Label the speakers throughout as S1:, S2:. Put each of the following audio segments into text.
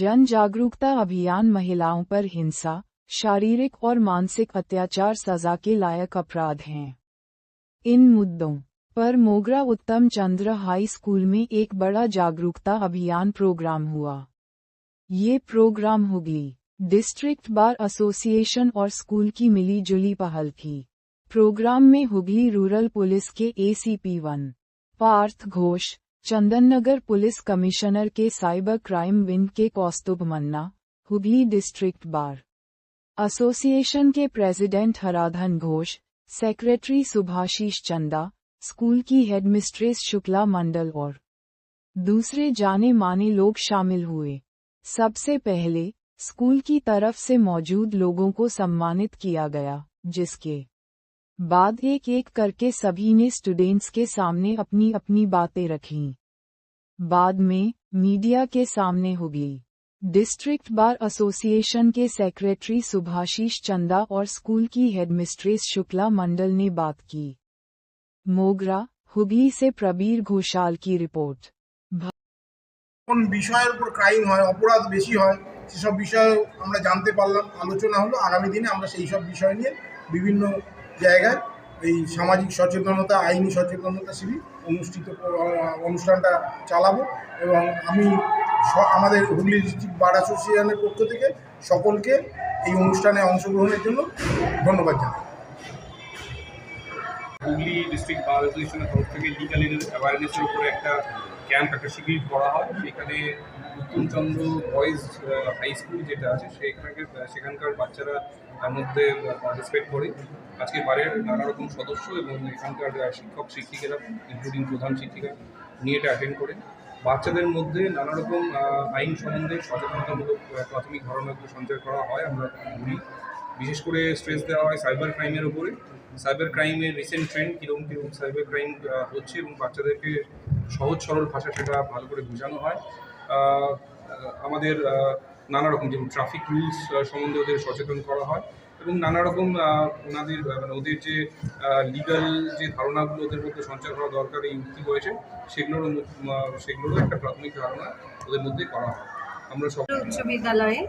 S1: जन जागरूकता अभियान महिलाओं पर हिंसा, शारीरिक और मानसिक अत्याचार सजा के लायक अपराध हैं। इन मुद्दों पर मोगरा उत्तम चंद्र हाई स्कूल में एक बड़ा जागरूकता अभियान प्रोग्राम हुआ। ये program Hooghly district bar association और स्कूल की मिली-जुली पहल थी। प्रोग्राम में हुगली रूरल पुलिस के ACP 1 Partha Ghosh, Chandannagar police commissioner के साइबर क्राइम विंग के Kaustubh Manna, Hooghly district bar association के president Haradhan Ghosh, secretary Subhashish Chanda, school की हेडमिस्ट्रेस शुक्ला मंडल और दूसरे जाने माने लोग शामिल हुए। सबसे पहले स्कूल की तरफ से मौजूद लोगों को सम्मानित किया गया, जिसके बाद एक एक करके सभी ने स्टूडेंट्स के सामने अपनी अपनी बातें रखीं। बाद में मीडिया के सामने हुगली डिस्ट्रिक्ट बार एसोसिएशन के सेक्रेटरी सुभाशीष चंदा और स्कूल की हेडमिस्ट्रेस शुक्ला मंडल ने बात की। मोगरा, हुगली से प्रबीर घोषाल की रिपोर्ट।
S2: কোন বিষয়ের উপর ক্রাইম হয়, অপরাধ বেশি হয়, সেসব বিষয়ে আমরা জানতে পারলাম, আলোচনা হলো। আগামী দিনে আমরা সেই সব বিষয় নিয়ে বিভিন্ন জায়গায় এই সামাজিক সচেতনতা, আইনি সচেতনতা শিবির অনুষ্ঠানটা চালাবো। এবং আমি আমাদের হুগলি ডিস্ট্রিক্ট বার অ্যাসোসিয়েশনের পক্ষ থেকে সকলকে এই অনুষ্ঠানে অংশগ্রহণের জন্য ধন্যবাদ জানাই।
S3: হুগলি ডিস্ট্রিক্ট বার অ্যাসোসিয়েশনের তরফ থেকে লিগাল অ্যাওয়ারনেসের উপরে একটা ক্যাম্প, একটা শিবির করা হয়। সেখানে উত্তমচন্দ্র বয়েজ হাই স্কুল যেটা আছে সেখানকার বাচ্চারা তার মধ্যে পার্টিসিপেট করে। আজকে বারের নানা রকম সদস্য এবং এখানকার শিক্ষক শিক্ষিকারা ইনক্লুডিং প্রধান শিক্ষিকা নিয়ে এটা অ্যাটেন্ড করে বাচ্চাদের মধ্যে নানা রকম আইন সম্বন্ধে সচেতনতামূলক প্রাথমিক ধারণাগুলো সঞ্চার করা হয়। আমরা বিশেষ করে স্ট্রেস দেওয়া হয় সাইবার ক্রাইমের উপরে। সাইবার ক্রাইমের রিসেন্ট ট্রেন্ড কীরকম সাইবার ক্রাইম হচ্ছে এবং বাচ্চাদেরকে সহজ সরল ভাষা সেটা ভালো করে বোঝানো হয়। আমাদের নানা রকম যেমন ট্রাফিক রুলস সম্বন্ধে ওদের সচেতন করা হয় এবং নানা রকম ওনাদের ওদের যে লিগাল যে ধারণাগুলো ওদের মধ্যে সঞ্চার করা দরকার এই উক্তি হয়েছে সেগুলোরও একটা প্রাথমিক ধারণা ওদের মধ্যে করা হয়। আমরা
S4: উচ্চ বিদ্যালয়ে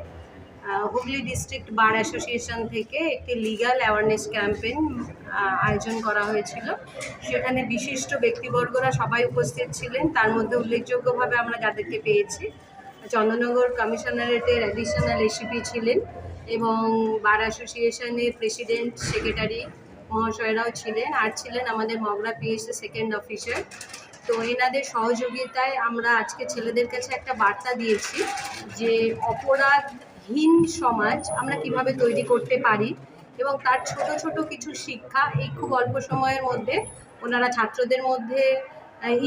S4: হুগলি ডিস্ট্রিক্ট বার অ্যাসোসিয়েশন থেকে একটি লিগ্যাল অ্যাওয়ারনেস ক্যাম্পেইন আয়োজন করা হয়েছিল। সেখানে বিশিষ্ট ব্যক্তিবর্গরা সবাই উপস্থিত ছিলেন। তার মধ্যে উল্লেখযোগ্যভাবে আমরা যাদেরকে পেয়েছি, চন্দননগর কমিশনারেটের অ্যাডিশনাল এসিপি ছিলেন এবং বার অ্যাসোসিয়েশনের প্রেসিডেন্ট, সেক্রেটারি মহাশয়রাও ছিলেন, আর ছিলেন আমাদের মগরা পিএসসি সেকেন্ড অফিসার। তো এনাদের সহযোগিতায় আমরা আজকে ছেলেদের কাছে একটা বার্তা দিয়েছি যে অপরাধহীন সমাজ আমরা কিভাবে তৈরি করতে পারি এবং তার ছোট ছোট কিছু শিক্ষা এই খুব অল্প সময়ের মধ্যে ওনারা ছাত্রদের মধ্যে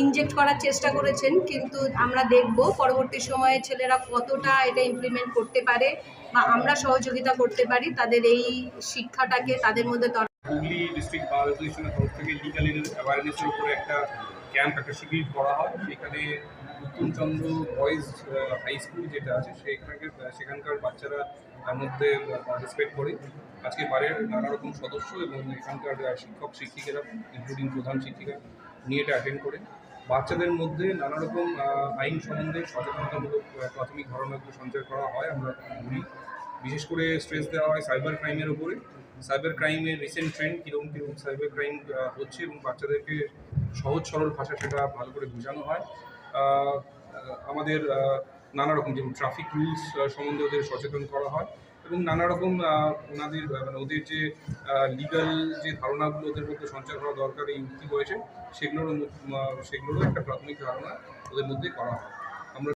S4: ইনজেক্ট করার চেষ্টা করেছেন। কিন্তু আমরা দেখব পরবর্তী সময়ে ছেলেরা কতটা এটা ইমপ্লিমেন্ট করতে পারে বা আমরা সহযোগিতা করতে পারি তাদের এই শিক্ষাটাকে তাদের মধ্যে।
S3: হুগলি ডিস্ট্রিক্ট বার অ্যাসোসিয়েশনের তরফ থেকে লিগাল অ্যাওয়ারনেসের উপরে একটা ক্যাম্প, একটা শিবির করা হয়। সেখানে উত্তমচন্দ্র বয়েজ হাই স্কুল যেটা আছে সেখানকার বাচ্চারা তার মধ্যে পার্টিসিপেট করে। আজকে বারের নানা রকম সদস্য এবং এখানকার শিক্ষক শিক্ষিকারা ইনক্লুডিং প্রধান শিক্ষিকা নিয়ে এটা অ্যাটেন্ড করে বাচ্চাদের মধ্যে নানা রকম আইন সম্বন্ধে সচেতনতামূলক প্রাথমিক ধারণাগুলো সঞ্চার করা হয়। আমরা বিশেষ করে স্ট্রেস দেওয়া হয় সাইবার ক্রাইমের উপরে। সাইবার ক্রাইমের রিসেন্ট ট্রেন্ড কীরকম সাইবার ক্রাইম হচ্ছে এবং বাচ্চাদেরকে সহজ সরল ভাষা সেটা ভালো করে বোঝানো হয়। আমাদের নানা রকম যেমন ট্রাফিক রুলস সম্বন্ধে ওদের সচেতন করা হয় এবং নানা রকম ওনাদের ওদের যে লিগাল যে ধারণাগুলো ওদের মধ্যে সঞ্চার করা দরকার এই উক্তি হয়েছে সেগুলোরও একটা প্রাথমিক ধারণা ওদের মধ্যে করা হয়।